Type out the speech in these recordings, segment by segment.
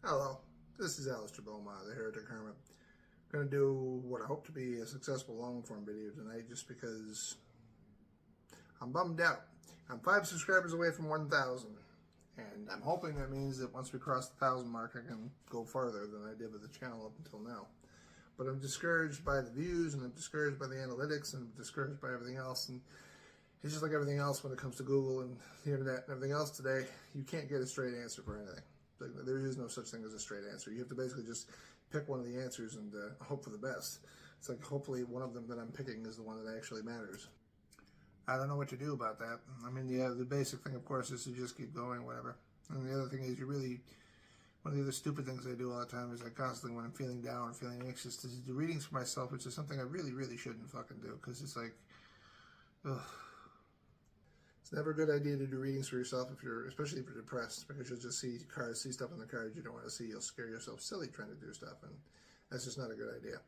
Hello, this is Alistair Beaumont, the Heretic Hermit. I'm going to do what I hope to be a successful long-form video tonight just because I'm bummed out. I'm 5 subscribers away from 1,000, and I'm hoping that means that once we cross the 1,000 mark, I can go farther than I did with the channel up until now. But I'm discouraged by the views, and I'm discouraged by the analytics, and I'm discouraged by everything else. And it's just like everything else when it comes to Google and the internet and everything else today. You can't get a straight answer for anything. There is no such thing as a straight answer. You have to basically just pick one of the answers and hope for the best. It's like hopefully one of them that I'm picking is the one that actually matters. I don't know what to do about that. I mean, the basic thing, of course, is to just keep going, whatever. And the other thing is one of the other stupid things I do all the time is I constantly, when I'm feeling down or feeling anxious, to do readings for myself, which is something I really, really shouldn't fucking do, because it's like, ugh. It's never a good idea to do readings for yourself, especially if you're depressed, because you'll just see stuff in the cards you don't want to see. You'll scare yourself silly trying to do stuff, and that's just not a good idea.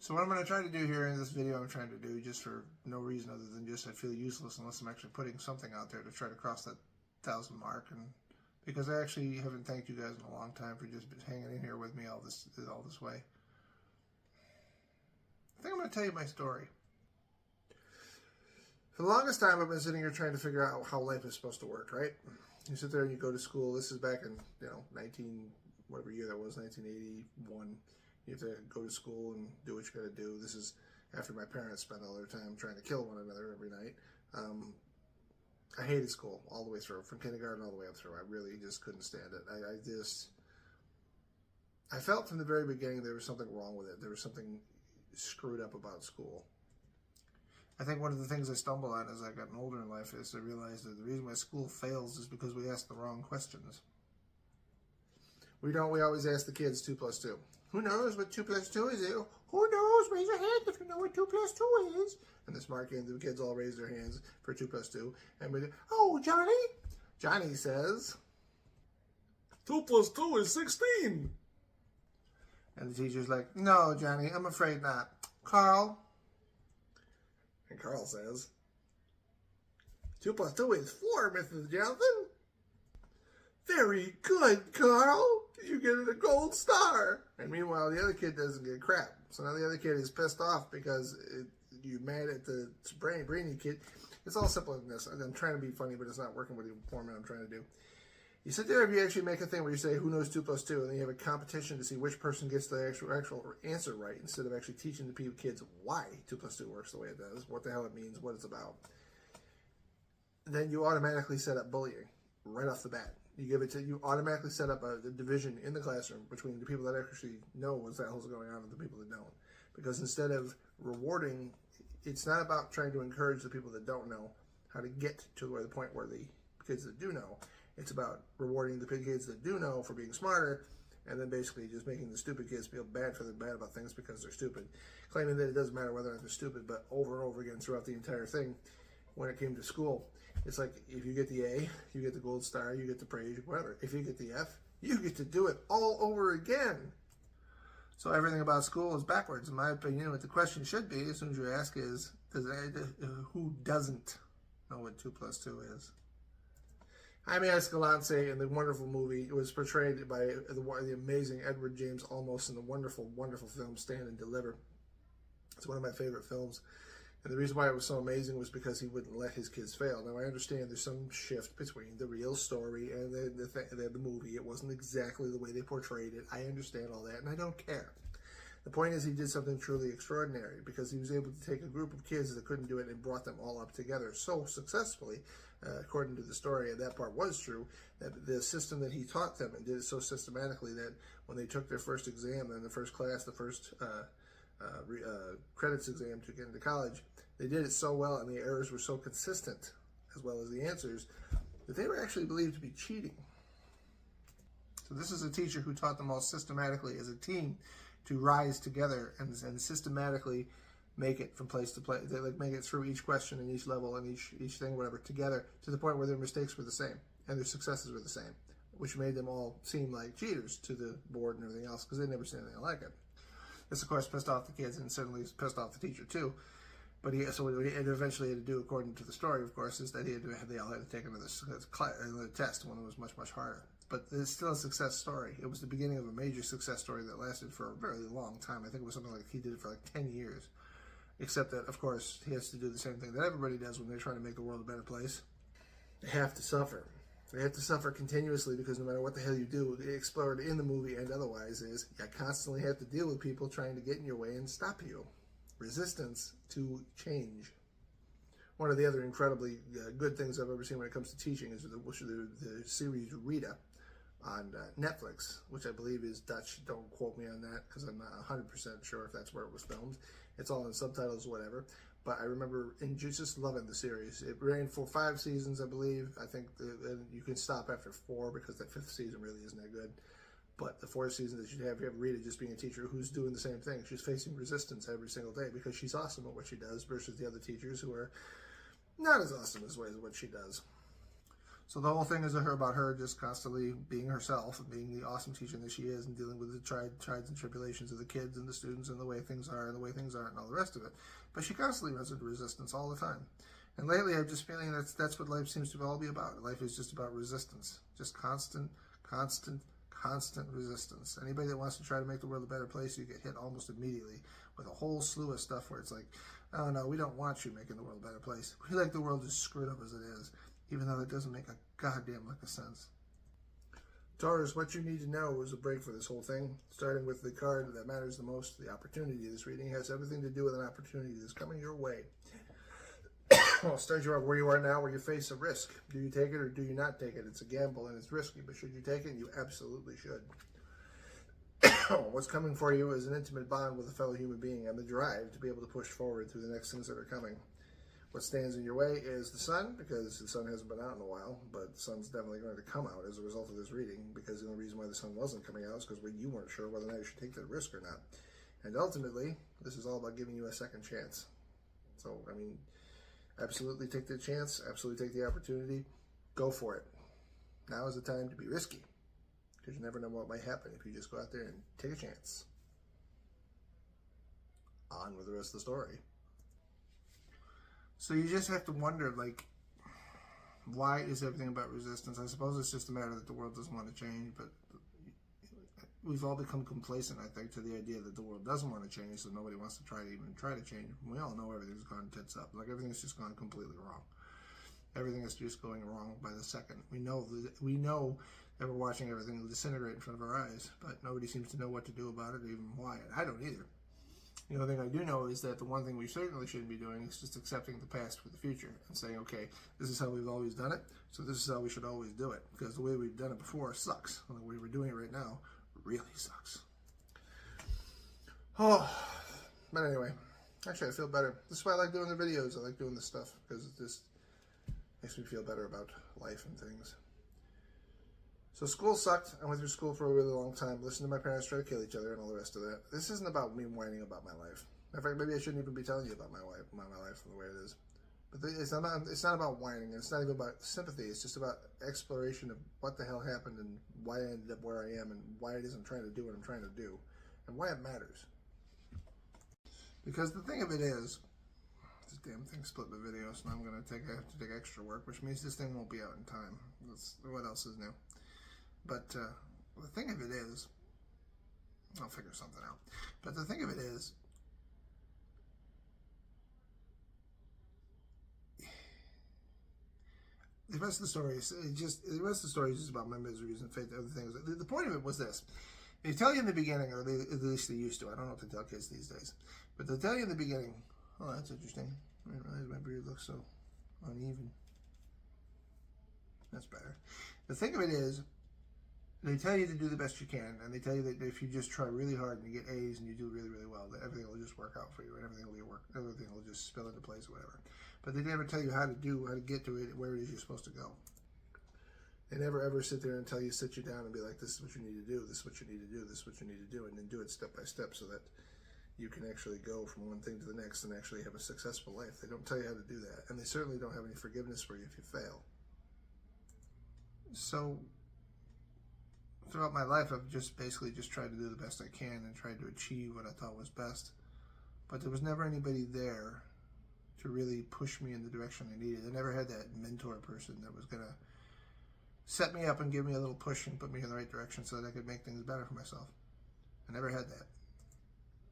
So what I'm going to try to do here in this video, I'm trying to do just for no reason other than just I feel useless unless I'm actually putting something out there to try to cross that 1,000 mark, and because I actually haven't thanked you guys in a long time for just hanging in here with me all this way. I think I'm going to tell you my story. For the longest time, I've been sitting here trying to figure out how life is supposed to work, right? You sit there and you go to school. This is back in, whatever year that was, 1981. You have to go to school and do what you got to do. This is after my parents spent all their time trying to kill one another every night. I hated school all the way through, from kindergarten all the way up through. I really just couldn't stand it. I felt from the very beginning there was something wrong with it. There was something screwed up about school. I think one of the things I stumble on as I've gotten older in life is to realize that the reason why school fails is because we ask the wrong questions. We always ask the kids 2 plus 2. Who knows what 2 plus 2 is? Who knows? Raise your hand if you know what 2 plus 2 is. And the smart kids all raise their hands for 2 plus 2. And we do, oh, Johnny? Johnny says, 2 plus 2 is 16. And the teacher's like, no, Johnny, I'm afraid not. Carl? And Carl says, 2 plus 2 is 4, Mrs. Johnson. Very good, Carl. You get a gold star. And meanwhile, the other kid doesn't get crap. So now the other kid is pissed off because you're mad at the brainy kid. It's all simpler than this. I'm trying to be funny, but it's not working with the format I'm trying to do. You sit there and you actually make a thing where you say, who knows 2 plus 2? And then you have a competition to see which person gets the actual answer right, instead of actually teaching the kids why 2 plus 2 works the way it does, what the hell it means, what it's about. Then you automatically set up bullying right off the bat. You automatically set up a division in the classroom between the people that actually know what the hell's going on and the people that don't. Because instead of rewarding, it's not about trying to encourage the people that don't know how to get to the point where the kids that do know. It's about rewarding the kids that do know for being smarter, and then basically just making the stupid kids feel bad about things because they're stupid. Claiming that it doesn't matter whether or not they're stupid, but over and over again throughout the entire thing, when it came to school, it's like if you get the A, you get the gold star, you get the praise, whatever. If you get the F, you get to do it all over again. So everything about school is backwards, in my opinion. What the question should be, as soon as you ask, is who doesn't know what 2 plus 2 is? Jaime Escalante in the wonderful movie, it was portrayed by the amazing Edward James Olmos in the wonderful, wonderful film Stand and Deliver. It's one of my favorite films. And the reason why it was so amazing was because he wouldn't let his kids fail. Now, I understand there's some shift between the real story and the movie. It wasn't exactly the way they portrayed it. I understand all that, and I don't care. The point is he did something truly extraordinary because he was able to take a group of kids that couldn't do it and brought them all up together so successfully, according to the story, and that part was true, that the system that he taught them and did it so systematically that when they took their first exam, then the first class, the first credits exam to get into college, they did it so well and the errors were so consistent, as well as the answers, that they were actually believed to be cheating. So this is a teacher who taught them all systematically as a team to rise together and systematically make it from place to place. They make it through each question and each level and each thing, whatever, together to the point where their mistakes were the same and their successes were the same, which made them all seem like cheaters to the board and everything else because they'd never seen anything like it. This, of course, pissed off the kids and certainly pissed off the teacher, too. But what he eventually had to do, according to the story, of course, is that they all had to take another test, one that was much, much harder. But it's still a success story. It was the beginning of a major success story that lasted for a very long time. I think it was something like he did it for like 10 years. Except that, of course, he has to do the same thing that everybody does when they're trying to make the world a better place. They have to suffer. They have to suffer continuously because no matter what the hell you do, explored in the movie and otherwise, is you constantly have to deal with people trying to get in your way and stop you. Resistance to change. One of the other incredibly good things I've ever seen when it comes to teaching is the series Rita on Netflix, which I believe is Dutch. Don't quote me on that because I'm not 100% sure if that's where it was filmed. It's all in subtitles or whatever. But I remember just loving the series. It ran for 5 seasons, I believe. I think you can stop after 4 because the 5th season really isn't that good. But the 4th season that you have Rita just being a teacher who's doing the same thing. She's facing resistance every single day because she's awesome at what she does versus the other teachers who are not as awesome as what she does. So the whole thing is about her just constantly being herself and being the awesome teacher that she is and dealing with the trials and tribulations of the kids and the students and the way things are and the way things aren't and all the rest of it. But she constantly runs into resistance all the time. And lately I'm just feeling that's what life seems to all be about. Life is just about resistance. Just constant resistance. Anybody that wants to try to make the world a better place, you get hit almost immediately with a whole slew of stuff where it's like, oh no, we don't want you making the world a better place. We like the world just screwed up as it is, even though it doesn't make a goddamn lick of sense. Taurus, what you need to know is a break for this whole thing, starting with the card that matters the most, the opportunity. This reading has everything to do with an opportunity that's coming your way. Well, start you off where you are now, where you face a risk. Do you take it or do you not take it? It's a gamble and it's risky, but should you take it? You absolutely should. What's coming for you is an intimate bond with a fellow human being and the drive to be able to push forward through the next things that are coming. What stands in your way is the sun, because the sun hasn't been out in a while, but the sun's definitely going to come out as a result of this reading, because the only reason why the sun wasn't coming out is because you weren't sure whether or not you should take that risk or not. And ultimately, this is all about giving you a second chance. So, I mean, absolutely take the chance, absolutely take the opportunity, go for it. Now is the time to be risky, because you never know what might happen if you just go out there and take a chance. On with the rest of the story. So you just have to wonder, like, why is everything about resistance? I suppose it's just a matter that the world doesn't want to change, but we've all become complacent, I think, to the idea that the world doesn't want to change, so nobody wants to try to change. We all know everything's gone tits up. Like, everything's just gone completely wrong. Everything is just going wrong by the second. We know that we're watching everything disintegrate in front of our eyes, but nobody seems to know what to do about it or even why. I don't either. The only thing I do know is that the one thing we certainly shouldn't be doing is just accepting the past for the future and saying, okay, this is how we've always done it, so this is how we should always do it, because the way we've done it before sucks, and the way we're doing it right now really sucks. Oh, but anyway, actually I feel better. This is why I like doing the videos. I like doing this stuff, because it just makes me feel better about life and things. So school sucked. I went through school for a really long time. Listened to my parents try to kill each other and all the rest of that. This isn't about me whining about my life. In fact, maybe I shouldn't even be telling you about my life the way it is. But it's not about whining, and it's not even about sympathy. It's just about exploration of what the hell happened and why I ended up where I am and why it is I'm trying to do what I'm trying to do and why it matters. Because the thing of it is, this damn thing split the video, so now I have to take extra work, which means this thing won't be out in time. What else is new? But the thing of it is, I'll figure something out. But the thing of it is, the rest of the story is just about my miseries and fate and other things. The point of it was this: they tell you in the beginning, or at least they used to. I don't know what they tell kids these days, but they tell you in the beginning. Oh, that's interesting. I didn't realize my beard looks so uneven. That's better. The thing of it is, they tell you to do the best you can, and they tell you that if you just try really hard and you get A's and you do really, really well, that everything will just work out for you, and everything will just spill into place or whatever. But they never tell you how to get to it, where it is you're supposed to go. They never ever sit there and sit you down and be like, this is what you need to do, this is what you need to do, this is what you need to do, and then do it step by step so that you can actually go from one thing to the next and actually have a successful life. They don't tell you how to do that, and they certainly don't have any forgiveness for you if you fail. So throughout my life, I've basically tried to do the best I can and tried to achieve what I thought was best. But there was never anybody there to really push me in the direction I needed. I never had that mentor person that was going to set me up and give me a little push and put me in the right direction so that I could make things better for myself. I never had that.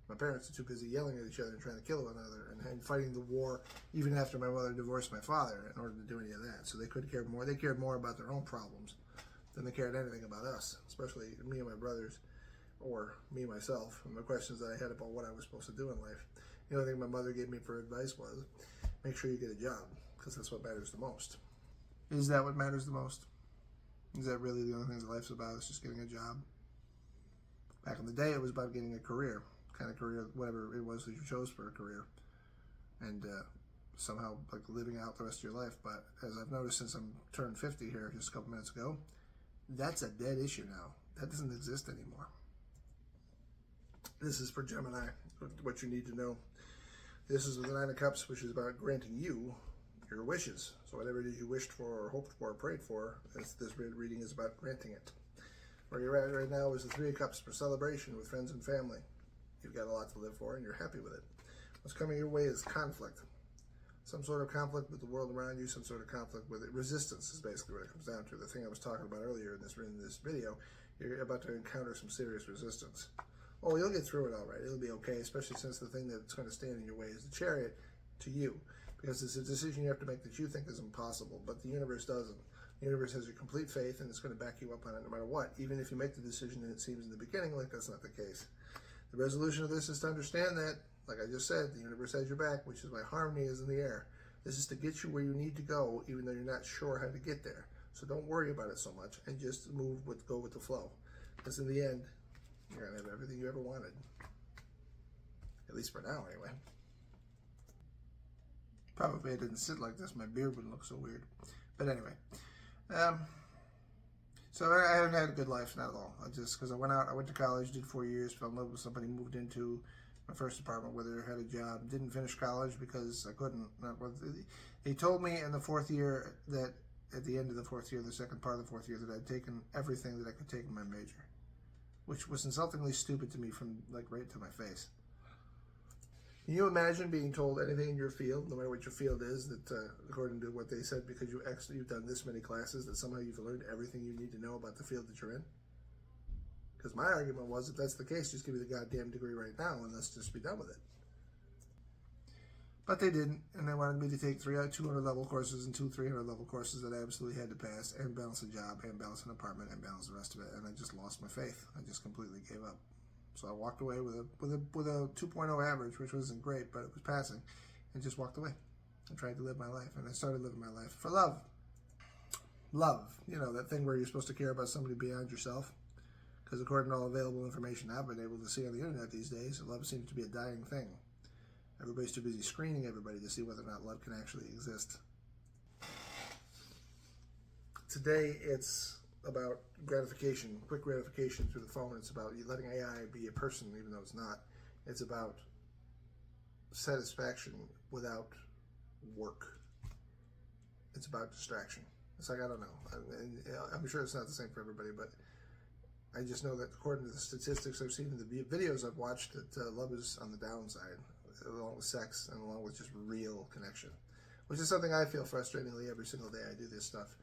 My parents are too busy yelling at each other and trying to kill one another and fighting the war even after my mother divorced my father in order to do any of that. So they couldn't care more. They cared more about their own problems than they cared anything about us, especially me and my brothers, or me myself, and the questions that I had about what I was supposed to do in life. The only thing my mother gave me for advice was, make sure you get a job, because that's what matters the most. Is that what matters the most? Is that really the only thing that life's about, is just getting a job? Back in the day, it was about getting a career, kind of career, whatever it was that you chose for a career, and somehow like living out the rest of your life. But as I've noticed since I'm turned 50 here just a couple minutes ago, that's a dead issue now. That doesn't exist anymore. This is for Gemini, what you need to know. This is the Nine of Cups, which is about granting you your wishes. So whatever it is you wished for or hoped for or prayed for, this reading is about granting it. Where you're at right now is the Three of Cups for celebration with friends and family. You've got a lot to live for and you're happy with it. What's coming your way is conflict. Some sort of conflict with the world around you, some sort of conflict with it. Resistance is basically what it comes down to. The thing I was talking about earlier in this video, you're about to encounter some serious resistance. Oh, you'll get through it all right. It'll be okay, especially since the thing that's going to stand in your way is the Chariot to you. Because it's a decision you have to make that you think is impossible, but the universe doesn't. The universe has your complete faith, and it's going to back you up on it no matter what, even if you make the decision and it seems in the beginning like that's not the case. The resolution of this is to understand that, like I just said, the universe has your back, which is why harmony is in the air. This is to get you where you need to go, even though you're not sure how to get there. So don't worry about it so much, and just go with the flow. Because in the end, you're going to have everything you ever wanted. At least for now, anyway. Probably if I didn't sit like this, my beard wouldn't look so weird. But anyway. So I haven't had a good life, not at all. Because I went to college, did 4 years, fell in love with somebody, moved into my first apartment with her, had a job, didn't finish college because I couldn't. They told me in the fourth year that, at the end of the fourth year, the second part of the fourth year, that I'd taken everything that I could take in my major. Which was insultingly stupid to me from, like, right to my face. Can you imagine being told anything in your field, no matter what your field is, that according to what they said, because you've done this many classes, that somehow you've learned everything you need to know about the field that you're in? Because my argument was, if that's the case, just give me the goddamn degree right now and let's just be done with it. But they didn't, and they wanted me to take 200 level courses and 300 level courses that I absolutely had to pass, and balance a job, and balance an apartment, and balance the rest of it, and I just lost my faith. I just completely gave up. So I walked away with a 2.0 average, which wasn't great, but it was passing, and just walked away. I tried to live my life, and I started living my life for love. Love, you know, that thing where you're supposed to care about somebody beyond yourself. Because according to all available information I've been able to see on the internet these days, love seems to be a dying thing. Everybody's too busy screening everybody to see whether or not love can actually exist. Today, it's about gratification, quick gratification through the phone. It's about you letting AI be a person, even though it's not. It's about satisfaction without work. It's about distraction. It's like, I don't know. I'm sure it's not the same for everybody, but I just know that according to the statistics I've seen in the videos I've watched, that love is on the downside, along with sex and along with just real connection, which is something I feel frustratingly every single day I do this stuff,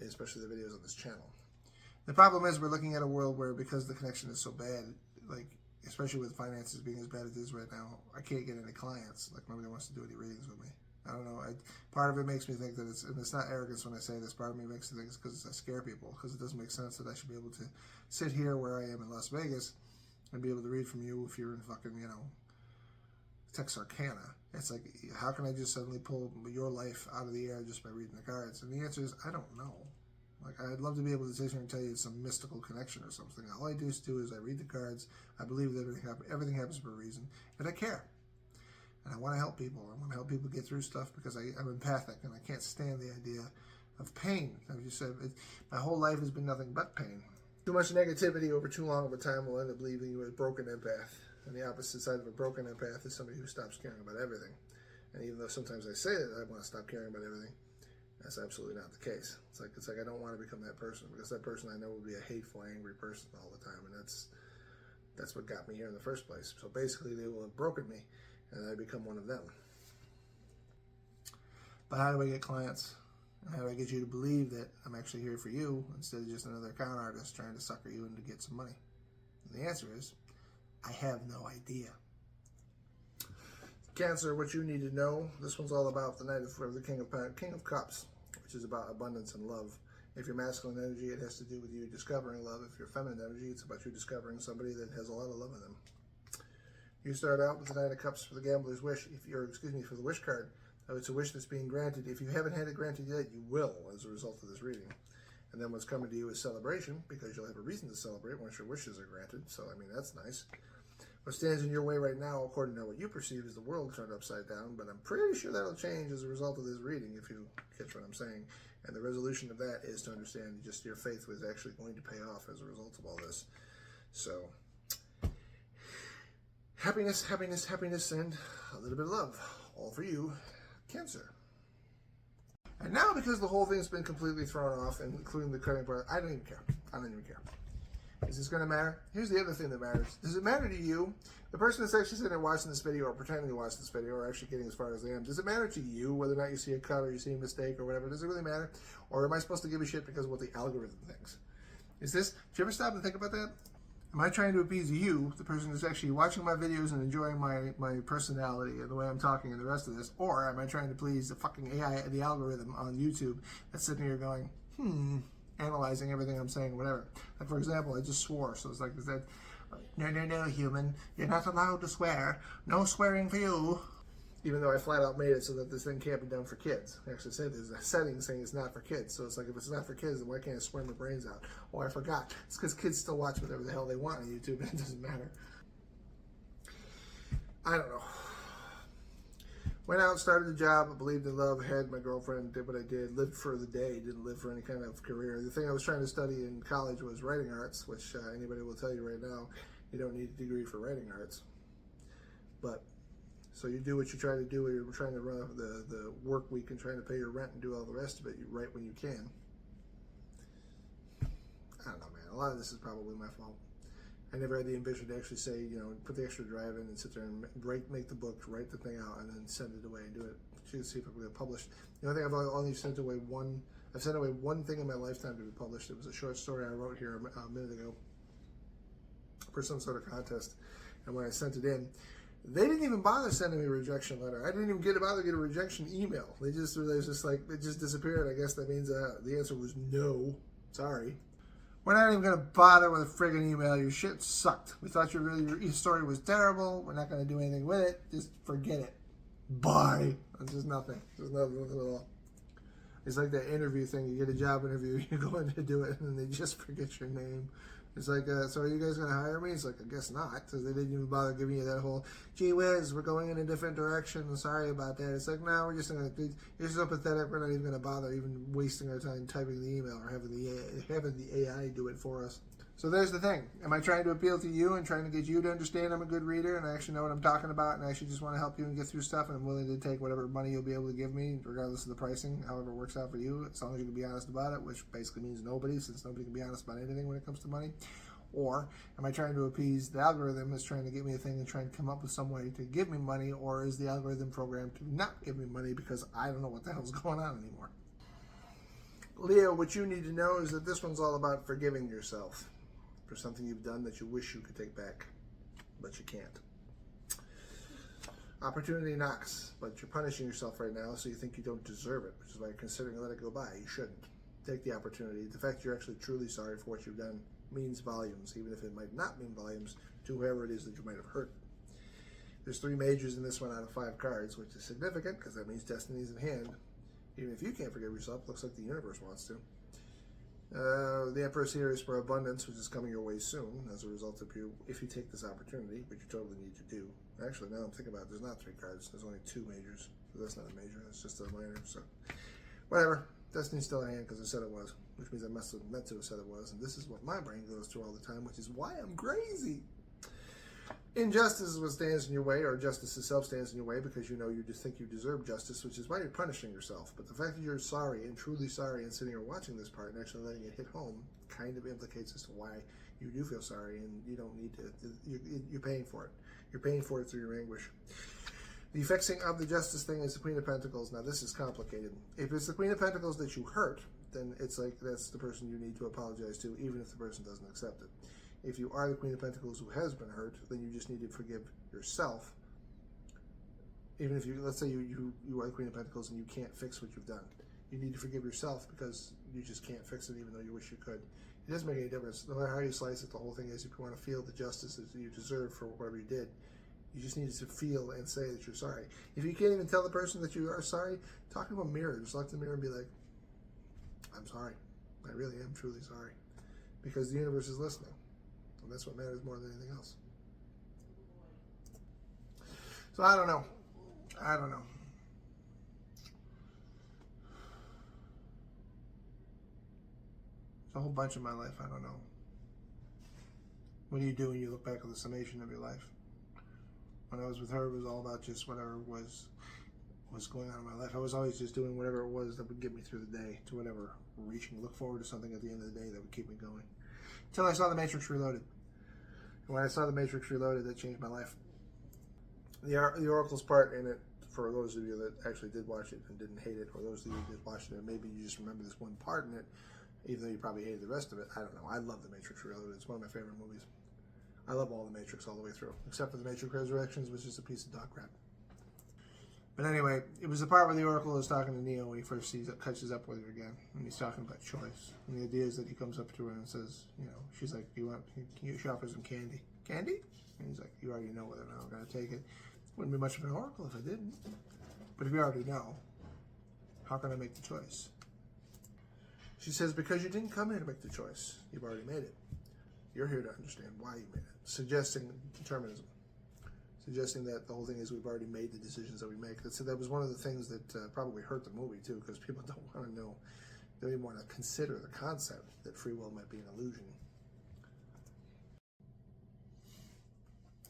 especially the videos on this channel. The problem is we're looking at a world where, because the connection is so bad, like, especially with finances being as bad as it is right now, I can't get any clients. Like, nobody wants to do any readings with me. I don't know. Part of it makes me think that and it's not arrogance when I say this, part of me makes me think it's because I scare people, because it doesn't make sense that I should be able to sit here where I am in Las Vegas and be able to read from you if you're in fucking, Texarkana. It's like, how can I just suddenly pull your life out of the air just by reading the cards? And the answer is, I don't know. Like, I'd love to be able to sit here and tell you it's some mystical connection or something. All I do is I read the cards, I believe that everything happens for a reason, and I care. And I want to help people. I want to help people get through stuff because I'm empathic, and I can't stand the idea of pain. As you said, my whole life has been nothing but pain. Too much negativity over too long of a time will end up leaving you as a broken empath. And the opposite side of a broken empath is somebody who stops caring about everything. And even though sometimes I say that I want to stop caring about everything, that's absolutely not the case. It's like I don't want to become that person, because that person I know will be a hateful, angry person all the time, and that's what got me here in the first place. So basically, they will have broken me, and I become one of them. But how do I get clients? And how do I get you to believe that I'm actually here for you instead of just another con artist trying to sucker you in to get some money? And the answer is, I have no idea. Cancer, what you need to know. This one's all about the King of Cups, which is about abundance and love. If you're masculine energy, it has to do with you discovering love. If you're feminine energy, it's about you discovering somebody that has a lot of love in them. You start out with the Knight of Cups for the Gambler's Wish. For the Wish card. It's a wish that's being granted. If you haven't had it granted yet, you will as a result of this reading. And then what's coming to you is celebration, because you'll have a reason to celebrate once your wishes are granted. So, I mean, that's nice. What stands in your way right now, according to what you perceive as the world turned upside down, but I'm pretty sure that'll change as a result of this reading, if you catch what I'm saying. And the resolution of that is to understand just your faith was actually going to pay off as a result of all this. So, happiness, happiness, happiness, and a little bit of love. All for you, Cancer. And now, because the whole thing's been completely thrown off, including the cutting part, I don't even care. I don't even care. Is this going to matter? Here's the other thing that matters. Does it matter to you? The person that's actually sitting there watching this video or pretending to watch this video or actually getting as far as I am, does it matter to you whether or not you see a cut or you see a mistake or whatever? Does it really matter? Or am I supposed to give a shit because of what the algorithm thinks? Do you ever stop and think about that? Am I trying to appease you, the person who's actually watching my videos and enjoying my personality and the way I'm talking and the rest of this? Or am I trying to please the fucking AI, the algorithm on YouTube that's sitting here going, analyzing everything I'm saying, whatever. Like, for example, I just swore, so it's like, is that, no, human, you're not allowed to swear. No swearing for you. Even though I flat out made it so that this thing can't be done for kids. I actually said there's a setting saying it's not for kids. So it's like, if it's not for kids, then why can't I swear my brains out? Oh, I forgot. It's because kids still watch whatever the hell they want on YouTube, and it doesn't matter. I don't know. Went out, started the job, believed in love, had my girlfriend, did what I did, lived for the day, didn't live for any kind of career. The thing I was trying to study in college was writing arts, which anybody will tell you right now, you don't need a degree for writing arts. But, so you do what you try to do when you're trying to run the work week and trying to pay your rent and do all the rest of it. You write when you can. I don't know, man. A lot of this is probably my fault. I never had the ambition to actually say, put the extra drive in and sit there and make the book, write the thing out, and then send it away and do it. To see if it will get published. The only thing I've only sent away I've sent away one thing in my lifetime to be published. It was a short story I wrote here a minute ago for some sort of contest. And when I sent it in, they didn't even bother sending me a rejection letter. I didn't even bother to get a rejection email. It just disappeared. I guess that means the answer was no. Sorry. We're not even going to bother with a friggin' email. Your shit sucked. We thought your story was terrible. We're not going to do anything with it. Just forget it. Bye. It's just nothing. There's nothing at all. It's like that interview thing. You get a job interview, you go in to do it, and then they just forget your name. It's like, so are you guys going to hire me? It's like, I guess not, because they didn't even bother giving you that whole, gee whiz, we're going in a different direction. I'm sorry about that. It's like, no, we're just going to, you're so pathetic, we're not even going to bother even wasting our time typing the email or having the AI do it for us. So there's the thing. Am I trying to appeal to you and trying to get you to understand I'm a good reader and I actually know what I'm talking about and I actually just want to help you and get through stuff and I'm willing to take whatever money you'll be able to give me regardless of the pricing, however it works out for you, as long as you can be honest about it, which basically means nobody, since nobody can be honest about anything when it comes to money? Or am I trying to appease the algorithm is trying to get me a thing and trying to come up with some way to give me money, or is the algorithm programmed to not give me money because I don't know what the hell's going on anymore? Leo, what you need to know is that this one's all about forgiving yourself for something you've done that you wish you could take back, but you can't. Opportunity knocks, but you're punishing yourself right now, so you think you don't deserve it, which is why you're considering let it go by. You shouldn't. Take the opportunity. The fact you're actually truly sorry for what you've done means volumes, even if it might not mean volumes to whoever it is that you might have hurt. There's 3 majors in this one out of 5 cards, which is significant because that means destiny's in hand. Even if you can't forgive yourself, looks like the universe wants to. The Empress here is for abundance, which is coming your way soon as a result of you, if you take this opportunity, which you totally need to do. Actually, now I'm thinking about it, there's not 3 cards, there's only 2 majors. So that's not a major, it's just a minor, so whatever. Destiny's still in hand because I said it was, which means I must have meant to have said it was, and this is what my brain goes through all the time, which is why I'm crazy. Injustice is what stands in your way, or justice itself stands in your way because you know you just think you deserve justice, which is why you're punishing yourself. But the fact that you're sorry and truly sorry and sitting here watching this part and actually letting it hit home kind of implicates as to why you do feel sorry and you don't need to, you're paying for it. You're paying for it through your anguish. The fixing of the justice thing is the Queen of Pentacles. Now, this is complicated. If it's the Queen of Pentacles that you hurt, then it's like that's the person you need to apologize to, even if the person doesn't accept it. If you are the Queen of Pentacles who has been hurt, then you just need to forgive yourself. Even if you, let's say you are the Queen of Pentacles and you can't fix what you've done. You need to forgive yourself because you just can't fix it even though you wish you could. It doesn't make any difference. No matter how you slice it, the whole thing is if you want to feel the justice that you deserve for whatever you did, you just need to feel and say that you're sorry. If you can't even tell the person that you are sorry, talk to a mirror. Just look in the mirror and be like, I'm sorry. I really am truly sorry. Because the universe is listening. And that's what matters more than anything else. So I don't know. I don't know. There's a whole bunch of my life I don't know. What do you do when you look back at the summation of your life? When I was with her, it was all about just whatever was going on in my life. I was always just doing whatever it was that would get me through the day, to whatever, look forward to something at the end of the day that would keep me going. Until I saw The Matrix Reloaded. And when I saw The Matrix Reloaded, that changed my life. The Oracle's part in it, for those of you that actually did watch it and didn't hate it, or those of you that watched it and maybe you just remember this one part in it, even though you probably hated the rest of it, I don't know. I love The Matrix Reloaded. It's one of my favorite movies. I love all the Matrix all the way through, except for The Matrix Resurrections, which is a piece of dog crap. But anyway, it was the part where the Oracle is talking to Neo when he first catches up with her again, and he's talking about choice. And the idea is that he comes up to her and says, you know, she's like, she offers him candy. Candy? And he's like, you already know whether or not I'm going to take it. Wouldn't be much of an oracle if I didn't. But if you already know, how can I make the choice? She says, because you didn't come here to make the choice. You've already made it. You're here to understand why you made it. Suggesting determinism. Suggesting that the whole thing is we've already made the decisions that we make. That was one of the things that probably hurt the movie, too, because people don't want to know. They don't even want to consider the concept that free will might be an illusion.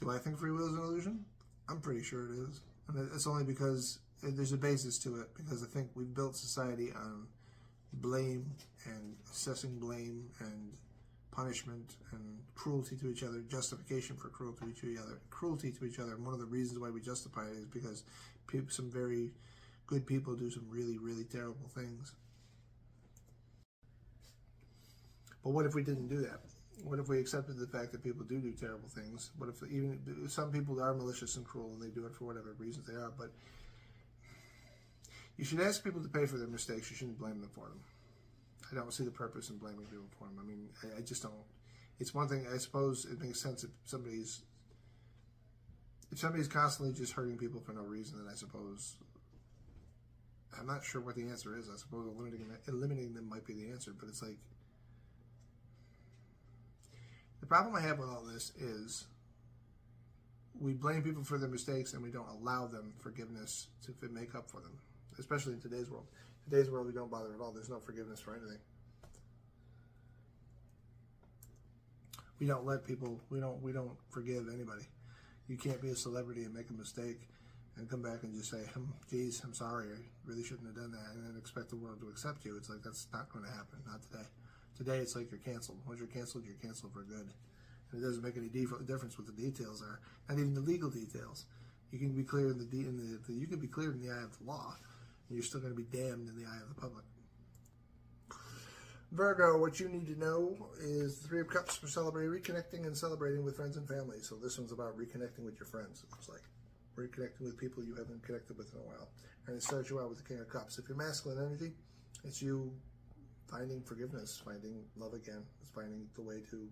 Do I think free will is an illusion? I'm pretty sure it is. And it's only because there's a basis to it, because I think we've built society on blame and assessing blame and punishment and cruelty to each other, justification for cruelty to each other. And one of the reasons why we justify it is because some very good people do some really, really terrible things. But what if we didn't do that? What if we accepted the fact that people do terrible things? What if even some people are malicious and cruel and they do it for whatever reasons they are? But you should ask people to pay for their mistakes. You shouldn't blame them for them. I don't see the purpose in blaming people for them. I mean, I just don't. It's one thing, I suppose it makes sense if somebody's constantly just hurting people for no reason, then I suppose, I'm not sure what the answer is. I suppose eliminating them might be the answer, but it's like, the problem I have with all this is we blame people for their mistakes and we don't allow them forgiveness to make up for them, especially in today's world. In today's world, we don't bother at all. There's no forgiveness for anything. We don't let people, we don't forgive anybody. You can't be a celebrity and make a mistake and come back and just say, geez, I'm sorry, I really shouldn't have done that, and then expect the world to accept you. It's like, that's not going to happen, not today. Today, it's like you're canceled. Once you're canceled for good. And it doesn't make any difference what the details are, not even the legal details. You can be clear you can be cleared in the eye of the law, and you're still going to be damned in the eye of the public. Virgo, what you need to know is the Three of Cups for reconnecting and celebrating with friends and family. So this one's about reconnecting with your friends, it looks like. Reconnecting with people you haven't connected with in a while. And it starts you out with the King of Cups. If you're masculine energy, it's you finding forgiveness, finding love again. It's finding the way to...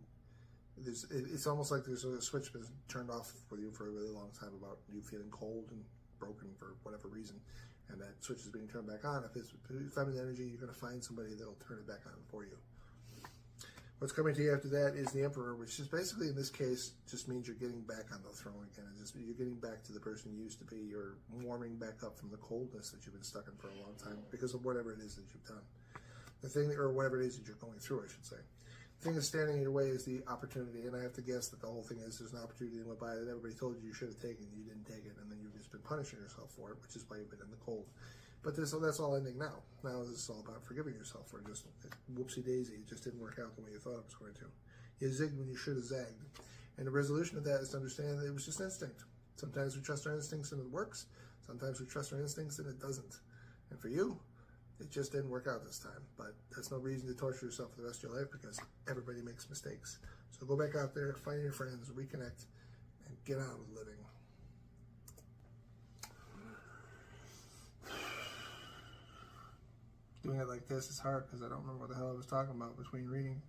It's almost like there's a switch that's turned off for you for a really long time about you feeling cold and broken for whatever reason. And that switch is being turned back on. If it's feminine energy, you're going to find somebody that'll turn it back on for you. What's coming to you after that is the Emperor, which is basically, in this case, just means you're getting back on the throne again. You're getting back to the person you used to be. You're warming back up from the coldness that you've been stuck in for a long time because of whatever it is that you've done. Or whatever it is that you're going through, I should say. The thing that's standing in your way is the opportunity, and I have to guess that the whole thing is there's an opportunity that went by that everybody told you should have taken, and you didn't take it, and then you've just been punishing yourself for it, which is why you've been in the cold. But that's all ending now. Now this is all about forgiving yourself for just whoopsie-daisy. It just didn't work out the way you thought it was going to. You zigged when you should have zagged. And the resolution of that is to understand that it was just instinct. Sometimes we trust our instincts and it works. Sometimes we trust our instincts and it doesn't. And for you, it just didn't work out this time. But that's no reason to torture yourself for the rest of your life, because everybody makes mistakes. So go back out there, find your friends, reconnect, and get on with living. Doing it like this is hard because I don't remember what the hell I was talking about between reading.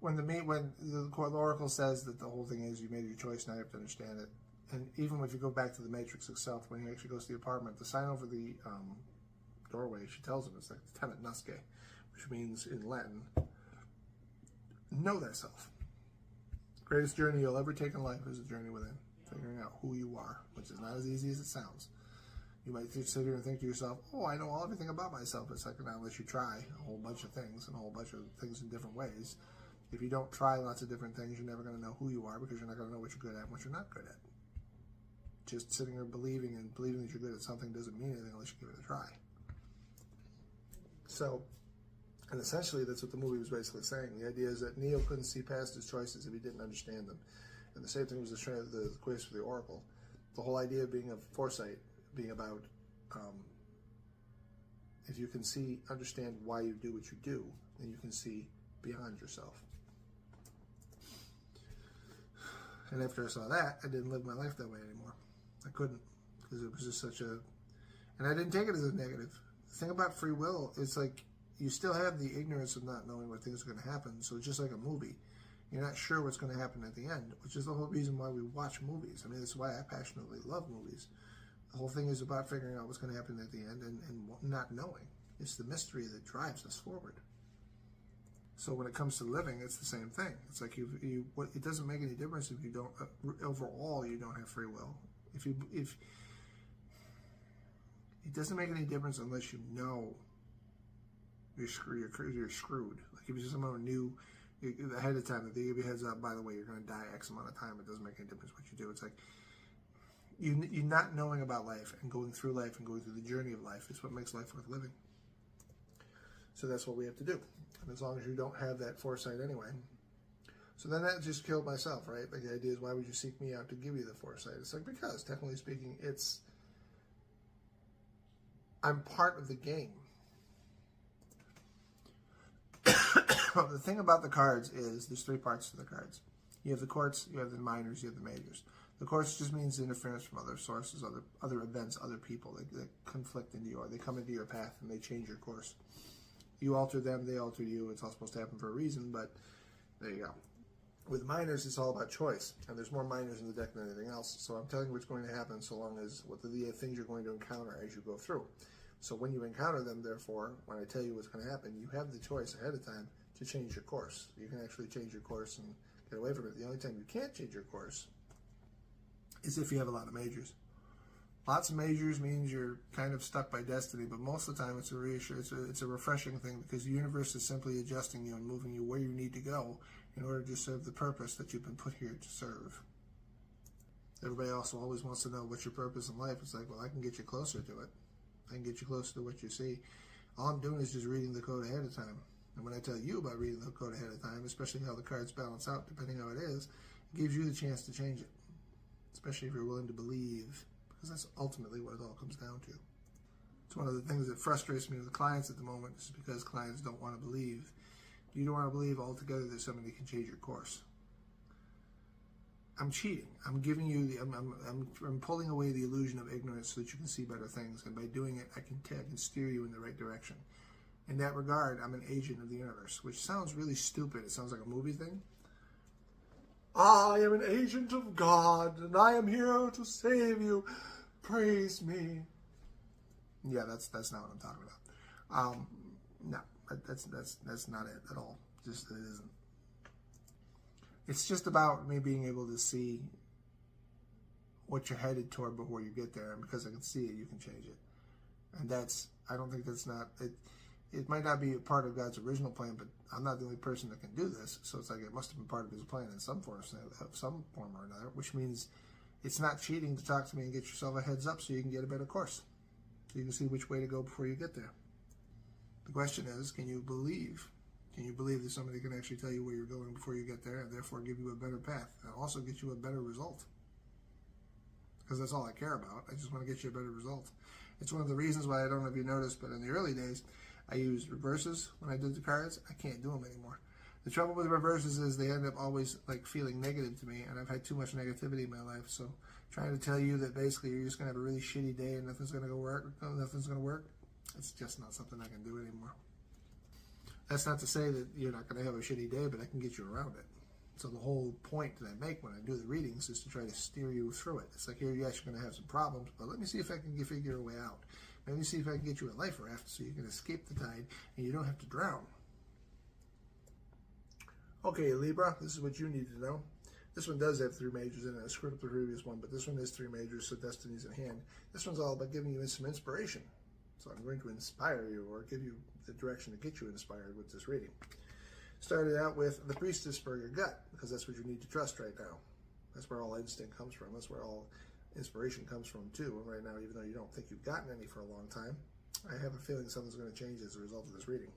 When the Oracle says that the whole thing is you made your choice, now you have to understand it. And even if you go back to the Matrix itself, when he actually goes to the apartment, the sign over the doorway, she tells him, it's like the temet nasce, which means in Latin, know thyself. The greatest journey you'll ever take in life is a journey within, figuring out who you are, which is not as easy as it sounds. You might sit here and think to yourself, oh, I know everything about myself. It's like, not unless you try a whole bunch of things and a whole bunch of things in different ways. If you don't try lots of different things, you're never going to know who you are, because you're not going to know what you're good at and what you're not good at. Just sitting there believing that you're good at something doesn't mean anything unless you give it a try. So, and essentially that's what the movie was basically saying. The idea is that Neo couldn't see past his choices if he didn't understand them. And the same thing was the case for the Oracle. The whole idea of being a foresight, being about if you can understand why you do what you do, then you can see beyond yourself. And after I saw that, I didn't live my life that way anymore. I couldn't, because it was just such a, and I didn't take it as a negative. The thing about free will is like, you still have the ignorance of not knowing what things are going to happen. So it's just like a movie. You're not sure what's going to happen at the end, which is the whole reason why we watch movies. I mean, that's why I passionately love movies. The whole thing is about figuring out what's going to happen at the end and not knowing. It's the mystery that drives us forward. So when it comes to living, it's the same thing. It's like it doesn't make any difference if you don't, overall, you don't have free will. If it doesn't make any difference unless you know you're screwed. Like if you someone knew ahead of time that they give you a heads up, by the way, you're going to die X amount of time, it doesn't make any difference what you do. It's like you not knowing about life and going through life and going through the journey of life is what makes life worth living. So that's what we have to do. And as long as you don't have that foresight anyway. So then that just killed myself, right? Like the idea is, why would you seek me out to give you the foresight? It's like, because technically speaking, I'm part of the game. The thing about the cards is there's three parts to the cards. You have the courts, you have the minors, you have the majors. The courts just means interference from other sources, other events, other people that conflict into you, or they come into your path and they change your course. You alter them, they alter you. It's all supposed to happen for a reason, but there you go. With minors, it's all about choice, and there's more minors in the deck than anything else. So I'm telling you what's going to happen, so long as what the things you're going to encounter as you go through. So when you encounter them, therefore, when I tell you what's going to happen, you have the choice ahead of time to change your course. You can actually change your course and get away from it. The only time you can't change your course is if you have a lot of majors. Lots of majors means you're kind of stuck by destiny, but most of the time it's a refreshing thing, because the universe is simply adjusting you and moving you where you need to go in order to serve the purpose that you've been put here to serve. Everybody also always wants to know what's your purpose in life. It's like, well, I can get you closer to it. I can get you closer to what you see. All I'm doing is just reading the code ahead of time. And when I tell you about reading the code ahead of time, especially how the cards balance out, depending how it is, it gives you the chance to change it. Especially if you're willing to believe. Because that's ultimately what it all comes down to. It's one of the things that frustrates me with clients at the moment, is because clients don't want to believe. You don't want to believe altogether that somebody can change your course. I'm cheating. I'm giving you I'm pulling away the illusion of ignorance so that you can see better things, and by doing it, I can steer you in the right direction. In that regard, I'm an agent of the universe, which sounds really stupid. It sounds like a movie thing. I am an agent of God, and I am here to save you. Praise me. Yeah, that's not what I'm talking about. No, that's not it at all. Just it isn't. It's just about me being able to see what you're headed toward before you get there, and because I can see it, you can change it. And I don't think that's not it. It might not be a part of God's original plan, but I'm not the only person that can do this. So it's like it must have been part of His plan in some form or another, which means it's not cheating to talk to me and get yourself a heads up so you can get a better course, so you can see which way to go before you get there. The question is, can you believe Can you believe that somebody can actually tell you where you're going before you get there and therefore give you a better path and also get you a better result? Because that's all I care about. I just want to get you a better result. It's one of the reasons why, I don't know if you noticed, but in the early days, I used reverses when I did the cards. I can't do them anymore. The trouble with reverses is they end up always like feeling negative to me, and I've had too much negativity in my life. So trying to tell you that basically you're just going to have a really shitty day and nothing's going to work, it's just not something I can do anymore. That's not to say that you're not going to have a shitty day, but I can get you around it. So the whole point that I make when I do the readings is to try to steer you through it. It's like, here, yes, you're going to have some problems, but let me see if I can figure a way out. Let me see if I can get you a life raft so you can escape the tide and you don't have to drown. Okay, Libra, this is what you need to know. This one does have 3 majors in it. I screwed up the previous one, but this one is 3 majors, so destiny's at hand. This one's all about giving you some inspiration. So I'm going to inspire you or give you the direction to get you inspired with this reading. Started out with the priestess for your gut, because that's what you need to trust right now. That's where all instinct comes from. That's where all inspiration comes from too. And right now, even though you don't think you've gotten any for a long time, I have a feeling something's going to change as a result of this reading.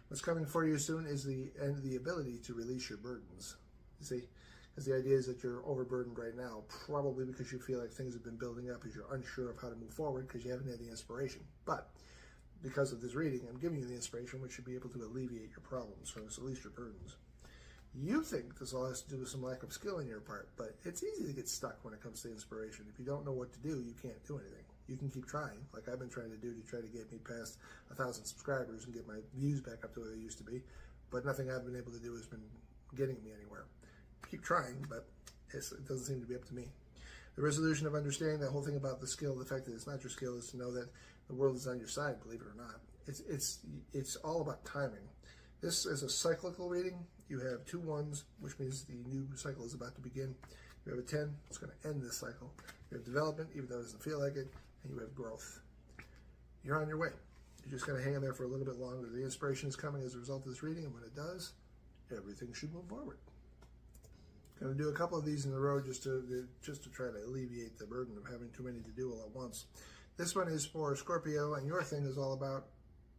What's coming for you soon is the ability to release your burdens. You see, because the idea is that you're overburdened right now, probably because you feel like things have been building up, because you're unsure of how to move forward, because you haven't had the inspiration. But because of this reading, I'm giving you the inspiration which should be able to alleviate your problems, or at least your burdens. You think this all has to do with some lack of skill on your part, but it's easy to get stuck when it comes to inspiration. If you don't know what to do, you can't do anything. You can keep trying, like I've been trying to do to try to get me past 1,000 subscribers and get my views back up to where they used to be, but nothing I've been able to do has been getting me anywhere. Keep trying, but it doesn't seem to be up to me. The resolution of understanding the whole thing about the skill, the fact that it's not your skill, is to know that the world is on your side, believe it or not. It's all about timing. This is a cyclical reading. You have 2 1s, which means the new cycle is about to begin. You have a 10, it's going to end this cycle. You have development, even though it doesn't feel like it, and you have growth. You're on your way. You're just going to hang in there for a little bit longer. The inspiration is coming as a result of this reading, and when it does, everything should move forward. Going to do a couple of these in a row just to try to alleviate the burden of having too many to do all at once. This one is for Scorpio, and your thing is all about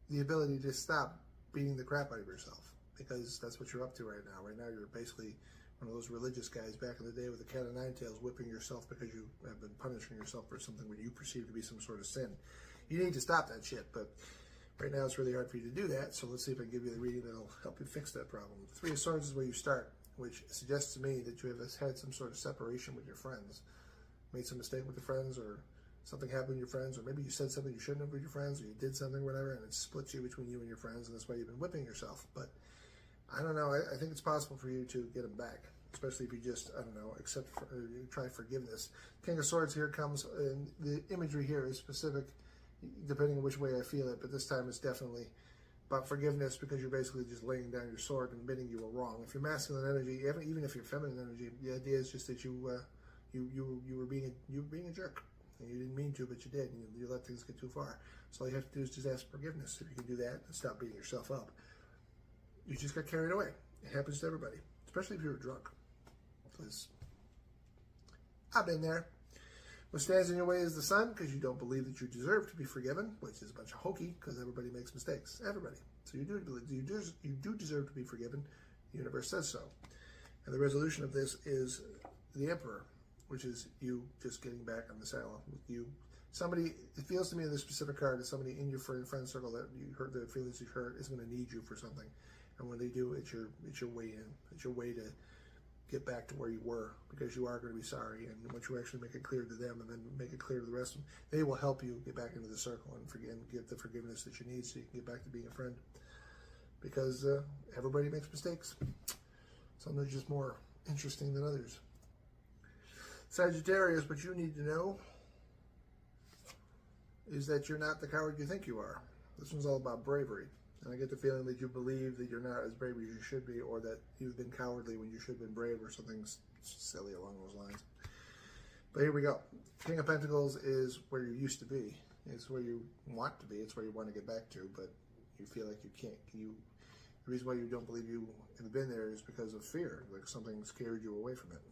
the ability to stop beating the crap out of yourself, because that's what you're up to right now. Right now, you're basically one of those religious guys back in the day with the cat o' nine tails, whipping yourself because you have been punishing yourself for something that you perceive to be some sort of sin. You need to stop that shit, but right now it's really hard for you to do that, so let's see if I can give you the reading that'll help you fix that problem. The 3 of Swords is where you start, which suggests to me that you have had some sort of separation with your friends. Made some mistake with your friends, or something happened with your friends, or maybe you said something you shouldn't have with your friends, or you did something, whatever, and it splits you between you and your friends, and that's why you've been whipping yourself. But I don't know, I think it's possible for you to get them back, especially if you just, I don't know, try forgiveness. King of Swords here comes, and the imagery here is specific, depending on which way I feel it, but this time it's definitely about forgiveness, because you're basically just laying down your sword and admitting you were wrong. If you're masculine energy, even if you're feminine energy, the idea is just that you were being a jerk. And you didn't mean to, but you did, and you let things get too far. So all you have to do is just ask forgiveness. If you can do that and stop beating yourself up. You just got carried away. It happens to everybody, especially if you're drunk. Because I've been there. What stands in your way is the sun, because you don't believe that you deserve to be forgiven, which is a bunch of hokey, because everybody makes mistakes. Everybody. So you do deserve to be forgiven. The universe says so. And the resolution of this is the Emperor, which is you just getting back on the saddle. Somebody, it feels to me in this specific card, is somebody in your friend circle that you hurt, the feelings you hurt, is going to need you for something. And when they do, it's your way in. It's your way to get back to where you were, because you are going to be sorry. And once you actually make it clear to them, and then make it clear to the rest of them, they will help you get back into the circle and get the forgiveness that you need, so you can get back to being a friend. Because everybody makes mistakes. Some are just more interesting than others. Sagittarius, what you need to know is that you're not the coward you think you are. This one's all about bravery. And I get the feeling that you believe that you're not as brave as you should be, or that you've been cowardly when you should have been brave, or something silly along those lines. But here we go. King of Pentacles is where you used to be. It's where you want to be. It's where you want to get back to, but you feel like you can't. The reason why you don't believe you have been there is because of fear, like something scared you away from it.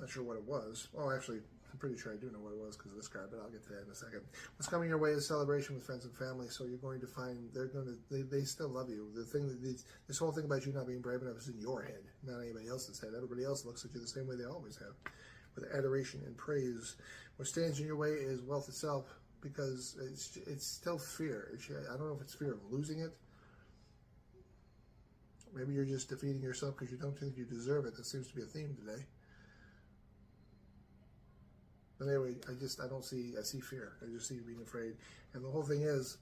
Not sure what it was. Oh, actually, I'm pretty sure I do know what it was because of this card, but I'll get to that in a second. What's coming your way is celebration with friends and family, so you're going to find they still love you. The thing that this whole thing about you not being brave enough is in your head, not anybody else's head. Everybody else looks at you the same way they always have, with adoration and praise. What stands in your way is wealth itself, because it's still fear. I don't know if it's fear of losing it. Maybe you're just defeating yourself because you don't think you deserve it. That seems to be a theme today. But anyway, I see fear. I just see you being afraid. And the whole thing is,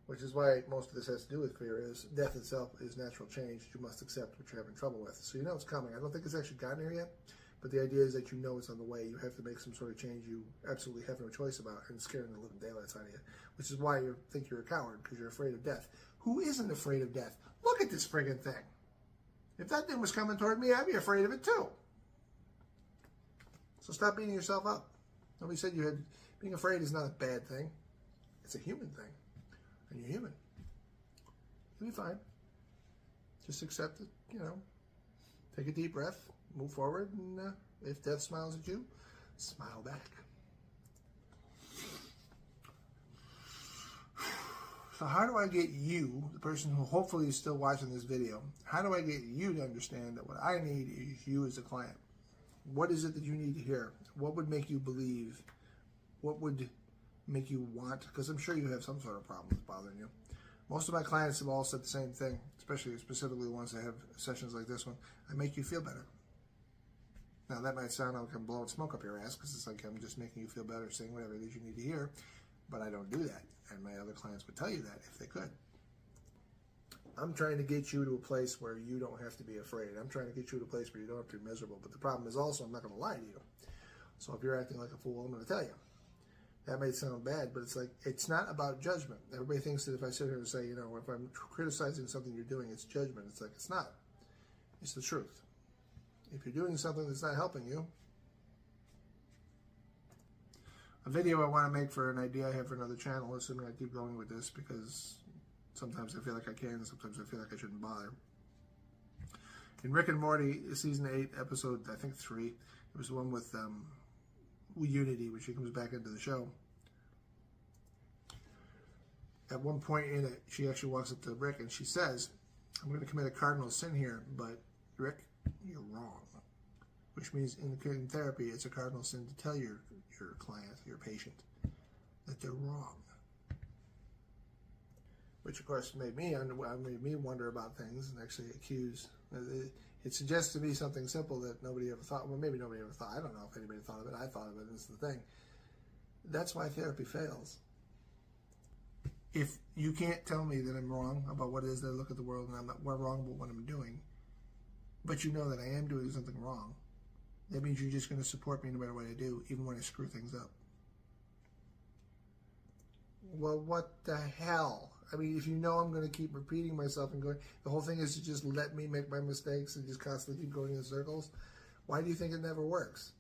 which is why most of this has to do with fear, is death itself is natural change. You must accept what you're having trouble with. So you know it's coming. I don't think it's actually gotten here yet, but the idea is that you know it's on the way. You have to make some sort of change you absolutely have no choice about, and it's scaring the living daylights out of you, which is why you think you're a coward, because you're afraid of death. Who isn't afraid of death? Look at this friggin' thing. If that thing was coming toward me, I'd be afraid of it too. So stop beating yourself up. Nobody said being afraid is not a bad thing. It's a human thing. And you're human. You'll be fine. Just accept it, Take a deep breath, move forward, and if death smiles at you, smile back. So how do I get you, the person who hopefully is still watching this video, how do I get you to understand that what I need is you as a client? What is it that you need to hear? What would make you believe? What would make you want? Because I'm sure you have some sort of problem that's bothering you. Most of my clients have all said the same thing, specifically the ones that have sessions like this one. I make you feel better. Now that might sound like I'm blowing smoke up your ass, because it's like I'm just making you feel better, saying whatever it is you need to hear, but I don't do that. And my other clients would tell you that if they could. I'm trying to get you to a place where you don't have to be afraid. I'm trying to get you to a place where you don't have to be miserable. But the problem is also, I'm not going to lie to you. So if you're acting like a fool, I'm going to tell you. That may sound bad, but it's like, it's not about judgment. Everybody thinks that if I sit here and say, if I'm criticizing something you're doing, it's judgment. It's like, it's not. It's the truth. If you're doing something that's not helping you, a video I want to make for an idea I have for another channel, assuming I keep going with this, because sometimes I feel like I can, and sometimes I feel like I shouldn't bother. In Rick and Morty, season 8, episode, I think 3, it was the one with Unity, which he comes back into the show. At one point in it, she actually walks up to Rick and she says, I'm going to commit a cardinal sin here, but Rick, you're wrong. Which means in therapy, it's a cardinal sin to tell your client, your patient, that they're wrong. Which, of course, made me wonder about things and actually accuse. It suggests to me something simple that nobody ever thought. Well, maybe nobody ever thought. I don't know if anybody thought of it. I thought of it, and this is the thing. That's why therapy fails. If you can't tell me that I'm wrong about what it is that I look at the world and I'm not wrong about what I'm doing, but you know that I am doing something wrong, that means you're just going to support me no matter what I do, even when I screw things up. Well, what the hell? I mean, if you know I'm going to keep repeating myself and going, the whole thing is to just let me make my mistakes and just constantly keep going in circles, why do you think it never works?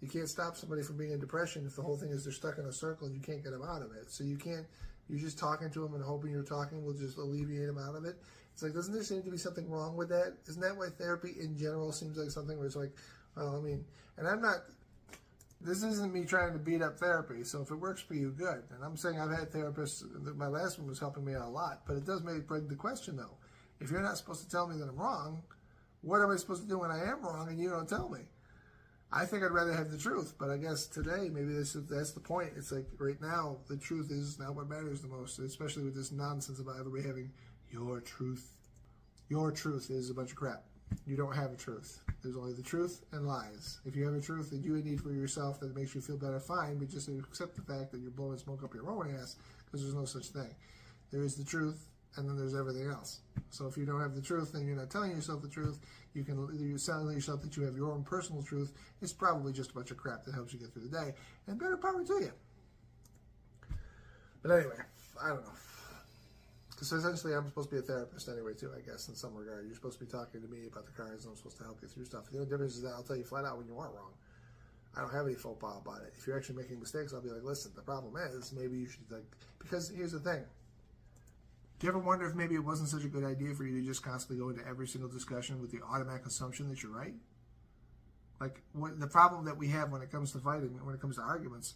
You can't stop somebody from being in depression if the whole thing is they're stuck in a circle and you can't get them out of it. So you're just talking to them and hoping you're talking will just alleviate them out of it. It's like, doesn't there seem to be something wrong with that? Isn't that why therapy in general seems like something where it's like, well, I mean, and I'm not, this isn't me trying to beat up therapy, so if it works for you, good. And I'm saying I've had therapists, my last one was helping me out a lot, but it does make the question, though. If you're not supposed to tell me that I'm wrong, what am I supposed to do when I am wrong and you don't tell me? I think I'd rather have the truth, but I guess today, maybe that's the point. It's like, right now, the truth is not what matters the most, especially with this nonsense about everybody having your truth. Your truth is a bunch of crap. You don't have a truth. There's only the truth and lies. If you have a truth that you need for yourself that makes you feel better, fine, but just accept the fact that you're blowing smoke up your own ass, because there's no such thing. There is the truth, and then there's everything else. So if you don't have the truth, then you're not telling yourself the truth. You're telling yourself that you have your own personal truth. It's probably just a bunch of crap that helps you get through the day, and better power to you. But anyway, I don't know. Because essentially I'm supposed to be a therapist anyway too, I guess, in some regard. You're supposed to be talking to me about the cards and I'm supposed to help you through stuff. The only difference is that I'll tell you flat out when you are wrong. I don't have any faux pas about it. If you're actually making mistakes, I'll be like, listen, the problem is maybe you should, because here's the thing. Do you ever wonder if maybe it wasn't such a good idea for you to just constantly go into every single discussion with the automatic assumption that you're right? Like, the problem that we have when it comes to fighting, when it comes to arguments,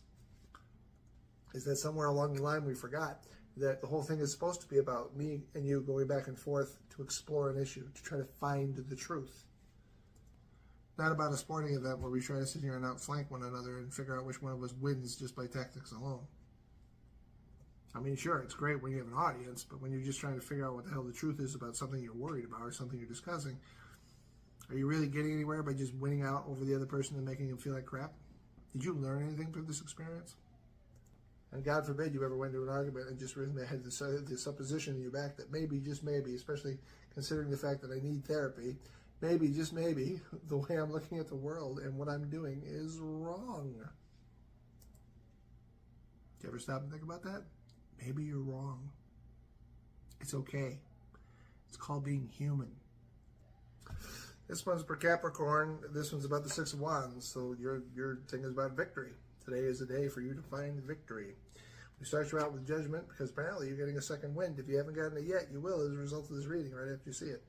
is that somewhere along the line we forgot that the whole thing is supposed to be about me and you going back and forth to explore an issue, to try to find the truth. Not about a sporting event where we try to sit here and outflank one another and figure out which one of us wins just by tactics alone. I mean, sure, it's great when you have an audience, but when you're just trying to figure out what the hell the truth is about something you're worried about or something you're discussing, are you really getting anywhere by just winning out over the other person and making them feel like crap? Did you learn anything from this experience? And God forbid you ever went into an argument and just really had the supposition in your back that maybe, just maybe, especially considering the fact that I need therapy, maybe, just maybe, the way I'm looking at the world and what I'm doing is wrong. Do you ever stop and think about that? Maybe you're wrong. It's okay. It's called being human. This one's for Capricorn. This one's about the Six of Wands. So your thing is about victory. Today is a day for you to find victory. We start you out with Judgment because apparently you're getting a second wind. If you haven't gotten it yet, you will as a result of this reading right after you see it.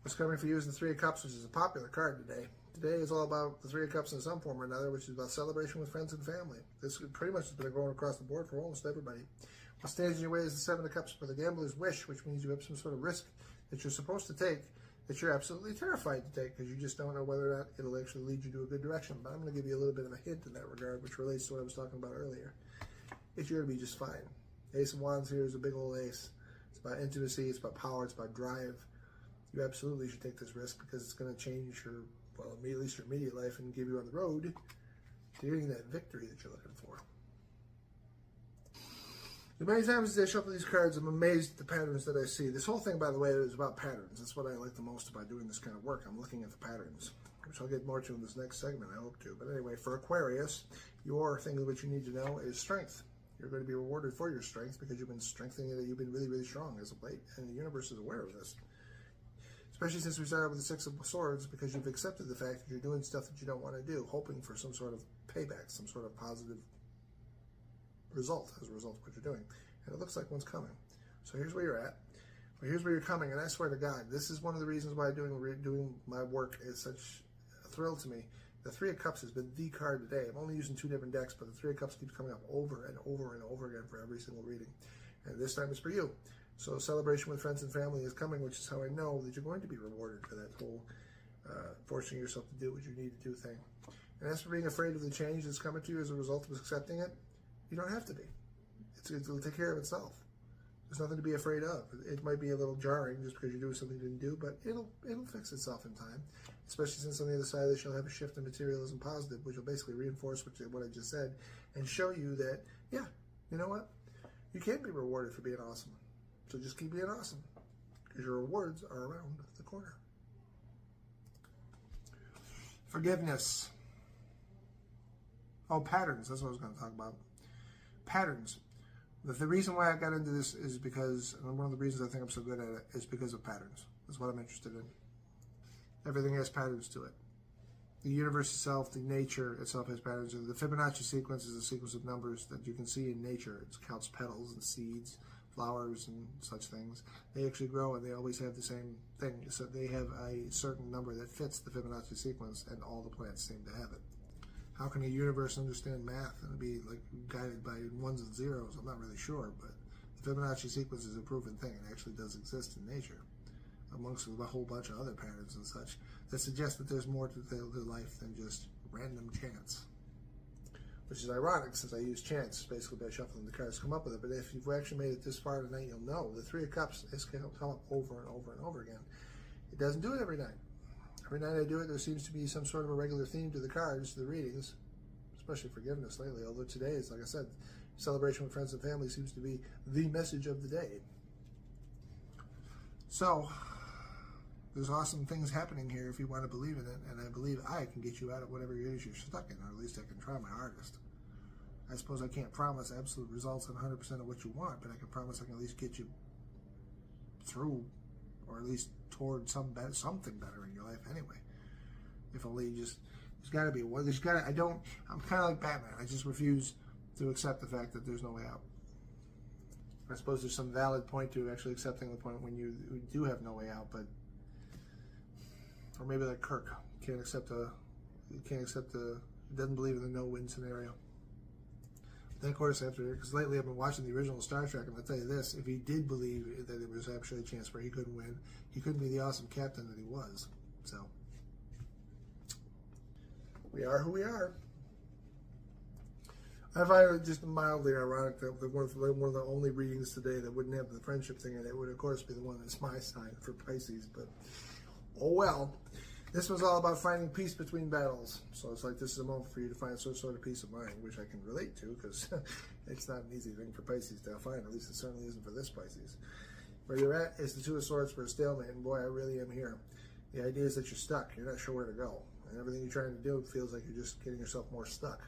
What's coming for you is the Three of Cups, which is a popular card today. Today is all about the Three of Cups in some form or another, which is about celebration with friends and family. This pretty much has been going across the board for almost everybody. What stands in your way is the Seven of Cups for the gambler's wish, which means you have some sort of risk that you're supposed to take that you're absolutely terrified to take because you just don't know whether or not it'll actually lead you to a good direction. But I'm going to give you a little bit of a hint in that regard, which relates to what I was talking about earlier. You're going to be just fine. Ace of Wands here is a big old ace. It's about intimacy, it's about power, it's about drive. You absolutely should take this risk because it's going to change your, well, at least your immediate life and give you on the road to getting that victory that you're looking for. The many times as I shuffle these cards, I'm amazed at the patterns that I see. This whole thing, by the way, is about patterns. That's what I like the most about doing this kind of work. I'm looking at the patterns, which I'll get more to in this next segment, I hope to. But anyway, for Aquarius, your thing of what you need to know is strength. You're going to be rewarded for your strength because you've been strengthening it. You've been really, really strong as of late, and the universe is aware of this. Especially since we started with the Six of Swords, because you've accepted the fact that you're doing stuff that you don't want to do, hoping for some sort of payback, some sort of positive result as a result of what you're doing. And it looks like one's coming. So here's where you're at. Well, here's where you're coming. And I swear to God, this is one of the reasons why doing my work is such a thrill to me. The Three of Cups has been the card today. I'm only using 2 different decks, but the Three of Cups keeps coming up over and over and over again for every single reading. And this time it's for you. So celebration with friends and family is coming, which is how I know that you're going to be rewarded for that whole forcing yourself to do what you need to do thing. And as for being afraid of the change that's coming to you as a result of accepting it, you don't have to be. It'll take care of itself. There's nothing to be afraid of. It might be a little jarring just because you're doing something you didn't do, but it'll fix itself in time. Especially since on the other side of this, you'll have a shift in materialism positive, which will basically reinforce what I just said and show you that, yeah, you know what? You can be rewarded for being awesome. So just keep being awesome because your rewards are around the corner. Forgiveness. Oh, patterns. That's what I was going to talk about. Patterns. The reason why I got into this is because, and one of the reasons I think I'm so good at it, is because of patterns. That's what I'm interested in. Everything has patterns to it. The universe itself, the nature itself has patterns. The Fibonacci sequence is a sequence of numbers that you can see in nature. It counts petals and seeds, flowers and such things. They actually grow and they always have the same thing. So they have a certain number that fits the Fibonacci sequence and all the plants seem to have it. How can a universe understand math and be like guided by ones and zeros? I'm not really sure, but the Fibonacci sequence is a proven thing. It actually does exist in nature, amongst a whole bunch of other patterns and such that suggest that there's more to life than just random chance. Which is ironic since I use chance basically by shuffling the cards to come up with it. But if you've actually made it this far tonight, you'll know the Three of Cups has come up over and over and over again. It doesn't do it every night. Every night I do it, there seems to be some sort of a regular theme to the cards, to the readings, especially forgiveness lately. Although today is, like I said, celebration with friends and family seems to be the message of the day. So, there's awesome things happening here if you want to believe in it, and I believe I can get you out of whatever it is you're stuck in, or at least I can try my hardest. I suppose I can't promise absolute results on 100% of what you want, but I can promise I can at least get you through, or at least toward something better in your life anyway. If only there's got to be one. I'm kind of like Batman. I just refuse to accept the fact that there's no way out. I suppose there's some valid point to actually accepting the point when you do have no way out, but, or maybe like Kirk can't accept a He can't accept he doesn't believe in the no-win scenario. Then, of course, after, because lately I've been watching the original Star Trek, and I'll tell you this, if he did believe that there was actually a chance where he couldn't win, he couldn't be the awesome captain that he was. So, we are who we are. I find it just mildly ironic that one of the only readings today that wouldn't have the friendship thing in it would, of course, be the one that's my sign for Pisces, but oh well. This was all about finding peace between battles. So it's like this is a moment for you to find some sort of peace of mind, which I can relate to because it's not an easy thing for Pisces to find. At least it certainly isn't for this Pisces. Where you're at is the Two of Swords for a stalemate, and boy, I really am here. The idea is that you're stuck. You're not sure where to go. And everything you're trying to do feels like you're just getting yourself more stuck.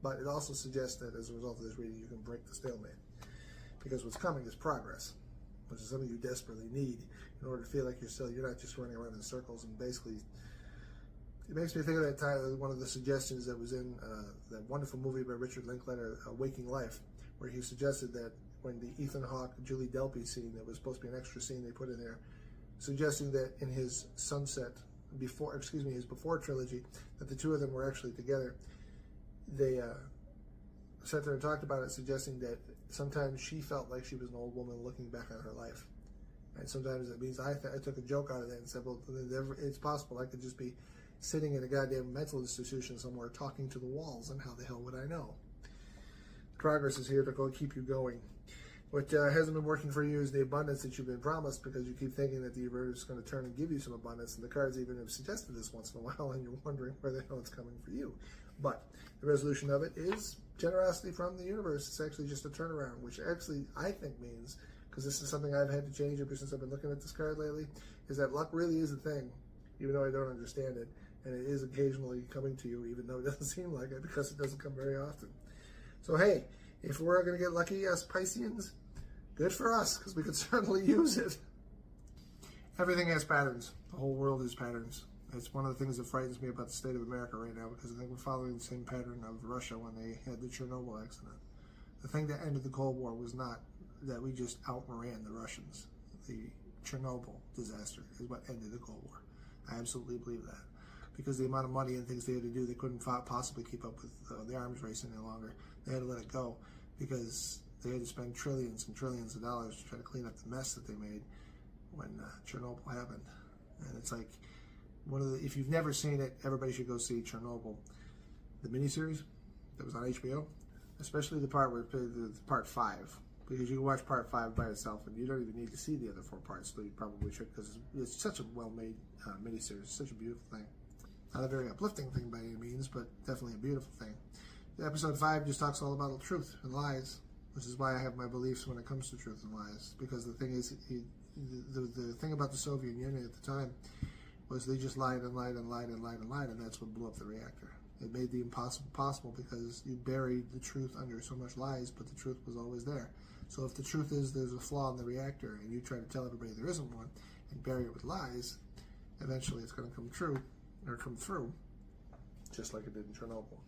But it also suggests that as a result of this reading, you can break the stalemate. Because what's coming is progress, which is something you desperately need in order to feel like you're not just running around in circles. And basically, it makes me think of that time, one of the suggestions that was in that wonderful movie by Richard Linklater, Waking Life, where he suggested that when the Ethan Hawke, Julie Delpy scene that was supposed to be an extra scene they put in there, suggesting that in his his before trilogy, that the two of them were actually together. They sat there and talked about it, suggesting that sometimes she felt like she was an old woman looking back on her life. And sometimes it means I took a joke out of that and said, well, it's possible I could just be sitting in a goddamn mental institution somewhere talking to the walls, and how the hell would I know? Progress is here to go keep you going. What hasn't been working for you is the abundance that you've been promised, because you keep thinking that the universe is going to turn and give you some abundance, and the cards even have suggested this once in a while, and you're wondering where the hell it's coming for you. But the resolution of it is generosity from the universe. It's actually just a turnaround, which actually I think means, because this is something I've had to change ever since I've been looking at this card lately, is that luck really is a thing, even though I don't understand it. And it is occasionally coming to you, even though it doesn't seem like it, because it doesn't come very often. So hey, if we're going to get lucky as Pisceans, good for us, because we could certainly use it. Everything has patterns. The whole world has patterns. It's one of the things that frightens me about the state of America right now, because I think we're following the same pattern of Russia when they had the Chernobyl accident. The thing that ended the Cold War was not that we just outran the Russians. The Chernobyl disaster is what ended the Cold War. I absolutely believe that. Because the amount of money and things they had to do, they couldn't possibly keep up with the arms race any longer. They had to let it go, because they had to spend trillions and trillions of dollars to try to clean up the mess that they made when Chernobyl happened. And it's like, if you've never seen it, everybody should go see Chernobyl, the miniseries that was on HBO, especially the part where the part 5, because you can watch part 5 by itself, and you don't even need to see the other 4 parts, though you probably should, because it's such a well-made miniseries. It's such a beautiful thing. Not a very uplifting thing by any means, but definitely a beautiful thing. Episode 5 just talks all about truth and lies, which is why I have my beliefs when it comes to truth and lies. Because the thing is, the thing about the Soviet Union at the time was they just lied and lied and lied and lied and lied, and that's what blew up the reactor. It made the impossible possible, because you buried the truth under so much lies, but the truth was always there. So if the truth is there's a flaw in the reactor, and you try to tell everybody there isn't one, and bury it with lies, eventually it's going to come true. Or come through, just like it did in Chernobyl.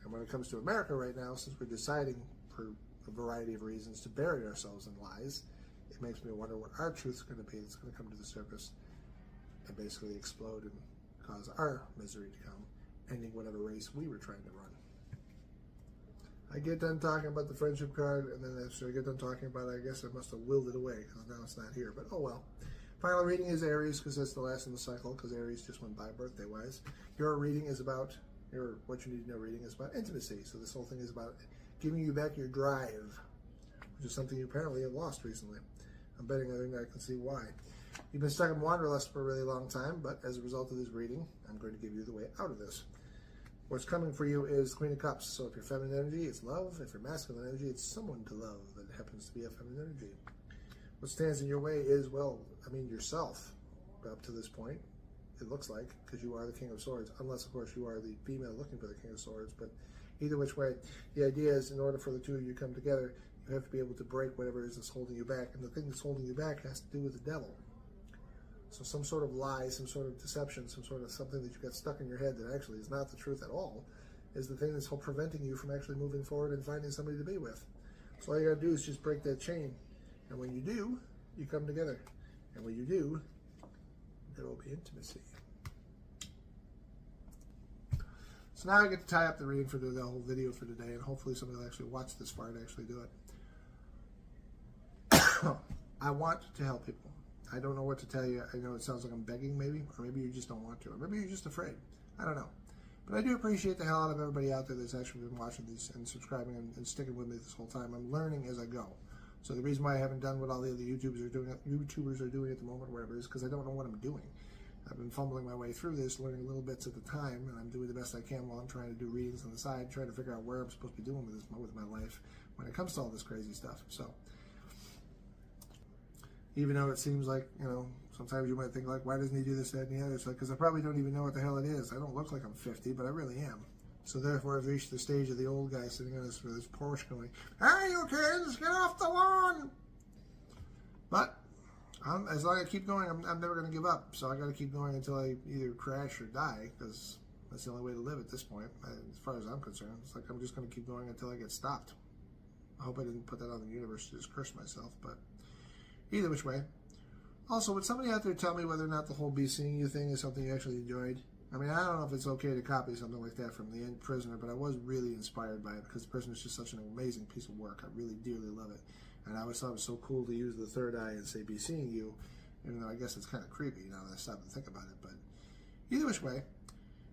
And when it comes to America right now, since we're deciding for a variety of reasons to bury ourselves in lies, it makes me wonder what our truth is going to be that's going to come to the surface and basically explode and cause our misery to come, ending whatever race we were trying to run. I get done talking about the friendship card, and then after I get done talking about it, I guess I must have willed it away, because now it's not here, but oh well. Final reading is Aries, because that's the last in the cycle, because Aries just went by birthday-wise. Your reading is about, what you need to know reading is about intimacy. So this whole thing is about giving you back your drive, which is something you apparently have lost recently. I'm betting I can see why. You've been stuck in wanderlust for a really long time, but as a result of this reading, I'm going to give you the way out of this. What's coming for you is Queen of Cups. So if you're feminine energy, it's love. If you're masculine energy, it's someone to love that happens to be a feminine energy. What stands in your way is, well, yourself, up to this point, it looks like, because you are the King of Swords, unless, of course, you are the female looking for the King of Swords. But either which way, the idea is, in order for the two of you to come together, you have to be able to break whatever it is that's holding you back. And the thing that's holding you back has to do with the devil. So some sort of lie, some sort of deception, some sort of something that you got stuck in your head that actually is not the truth at all, is the thing that's preventing you from actually moving forward and finding somebody to be with. So all you got to do is just break that chain. And when you do, you come together. And when you do, there will be intimacy. So now I get to tie up the reading for the whole video for today, and hopefully somebody will actually watch this far and actually do it. I want to help people. I don't know what to tell you. I know it sounds like I'm begging maybe, or maybe you just don't want to, or maybe you're just afraid. I don't know. But I do appreciate the hell out of everybody out there that's actually been watching these and subscribing and sticking with me this whole time. I'm learning as I go. So the reason why I haven't done what all the other YouTubers are doing at the moment, whatever, is because I don't know what I'm doing. I've been fumbling my way through this, learning little bits at the time, and I'm doing the best I can while I'm trying to do readings on the side, trying to figure out where I'm supposed to be doing with my life when it comes to all this crazy stuff. So, even though it seems like, you know, sometimes you might think like, why doesn't he do this, that, and the other? It's like, because I probably don't even know what the hell it is. I don't look like I'm 50, but I really am. So therefore, I've reached the stage of the old guy sitting on this Porsche going, "Hey, you kids, get off the lawn!" But as long as I keep going, I'm never going to give up. So I got to keep going until I either crash or die, because that's the only way to live at this point, as far as I'm concerned. It's like I'm just going to keep going until I get stopped. I hope I didn't put that on the universe to just curse myself, but either which way. Also, would somebody out there tell me whether or not the whole be seeing you thing is something you actually enjoyed? I mean, I don't know if it's okay to copy something like that from The End Prisoner, but I was really inspired by it because The Prisoner is just such an amazing piece of work. I really dearly love it. And I always thought it was so cool to use the third eye and say, "be seeing you," even though I guess it's kind of creepy now that I stop and think about it. But either which way,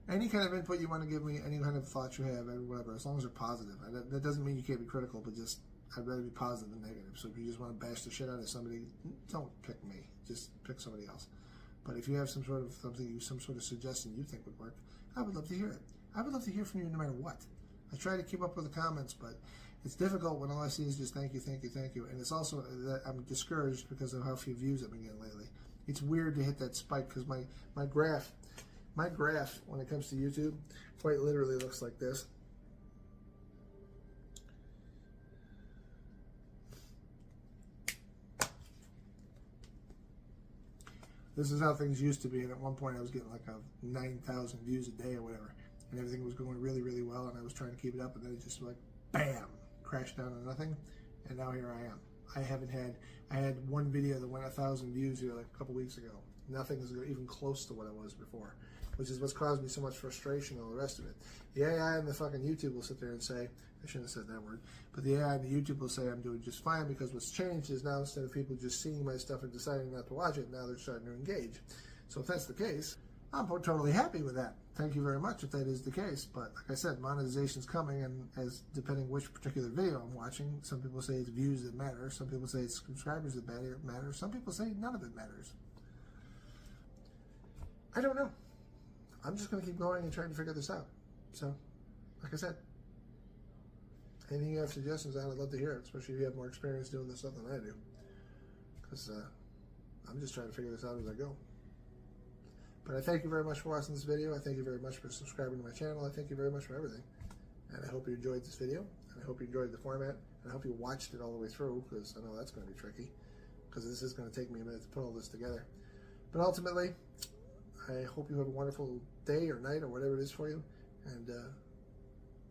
any kind of input you want to give me, any kind of thoughts you have, whatever, as long as they're positive. That doesn't mean you can't be critical, but just, I'd rather be positive than negative. So if you just want to bash the shit out of somebody, don't pick me. Just pick somebody else. But if you have some sort of suggestion you think would work, I would love to hear it. I would love to hear from you no matter what. I try to keep up with the comments, but it's difficult when all I see is just thank you, thank you, thank you. And it's also that I'm discouraged because of how few views I've been getting lately. It's weird to hit that spike because my graph, when it comes to YouTube, quite literally looks like this. This is how things used to be, and at one point I was getting like 9,000 views a day or whatever, and everything was going really, really well, and I was trying to keep it up, and then it just like, bam, crashed down to nothing, and now here I am. I had one video that went 1,000 views here like a couple weeks ago. Nothing is even close to what I was before, which is what's caused me so much frustration and all the rest of it. The AI and the fucking YouTube will sit there and say, I shouldn't have said that word, but the AI and the YouTube will say I'm doing just fine because what's changed is now instead of people just seeing my stuff and deciding not to watch it, now they're starting to engage. So if that's the case, I'm totally happy with that. Thank you very much if that is the case. But like I said, monetization's coming, and as depending which particular video I'm watching, some people say it's views that matter, some people say it's subscribers that matter, some people say none of it matters. I don't know. I'm just going to keep going and trying to figure this out. So, like I said, anything you have suggestions on, I'd love to hear it, especially if you have more experience doing this stuff than I do. Because I'm just trying to figure this out as I go. But I thank you very much for watching this video. I thank you very much for subscribing to my channel. I thank you very much for everything. And I hope you enjoyed this video. And I hope you enjoyed the format. And I hope you watched it all the way through, because I know that's going to be tricky. Because this is going to take me a minute to put all this together. But ultimately, I hope you have a wonderful day or night or whatever it is for you. And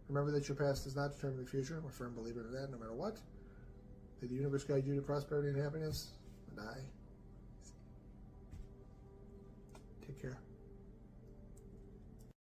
remember that your past does not determine the future. I'm a firm believer in that, no matter what. May the universe guide you to prosperity and happiness. And I take care.